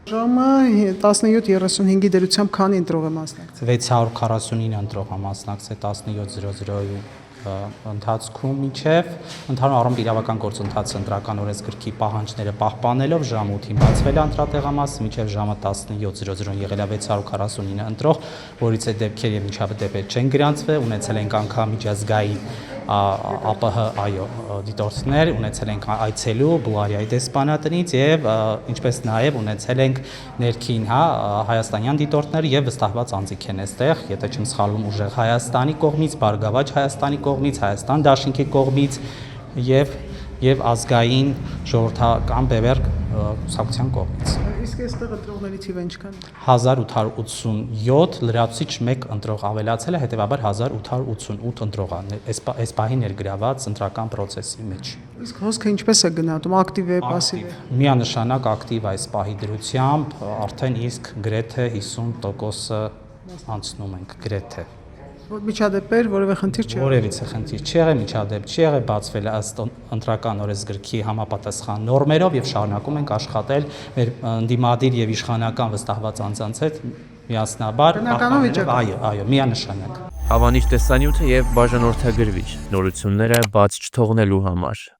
Ժամը 17:35-ի դերությամբ քանի ընտրող է մասնակցել։ 649 ընտրող է մասնակցել 17:00-ի ընթացքում միջև ընդհանուր առմամբ իրավական գործընթացը ընտրական օրենսգրքի պահանջները պահպանելով ժամը 8-ին բացվել է ընտրատեղամասը, միջև ժամը 17:00 եղել է 649 ընտրող, որից է դեպքեր եւ միջավայր դեպքեր չեն գրանցվել, ունեցել ենք անգամ միջազգային ԱՊՀ դիտորդներ, ունեցել ենք այցելու Բուլղարիայի դեսպանատնից եւ ինչպես նաեւ ունեցել ենք ներքին, հայաստանյան դիտորդներ եւ վստահված անձիկ են այստեղ, եթե չեմ սխալվում, ուժեղ Հայաստանի կողմից, Բարգավաճ Հայաստանի կողմից, Հայաստան Դաշինքի կողմից եւ ազգային ժողովրդական բևեռ կուսակցության կողմից։ Իսկ այստեղ ընտրողների թիվը ինչքան է։ 1887 լրացուցիչ 1 ընտրող ավելացել է, հետեւաբար 1888 ընտրող է այս պահի ներգրաված ընտրական process-ի մեջ։ Իսկ հոսքը ինչպես է գնահատում, ակտիվ է, пассив է։ Միանշանակ ակտիվ այս պահի դրությամբ, արդեն իսկ գրեթե 50% անցնում ենք գրեթե։ Միջադեպեր, որևէ խնդիր չի։ Որևիցե խնդիր չի եղել, միջադեպ չի եղել, բացվել է ըստ ընտրական օրենսգրքի համապատասխան նորմերով եւ շարունակում ենք աշխատել մեր ընդդիմադիր եւ իշխանական վստահված անձանց հետ միասնաբար։ Այո, միանշանակ։ Հավանիչ տեսանյութը եւ բաժանորդագրվիչ նորությունները բաց չթողնելու համար։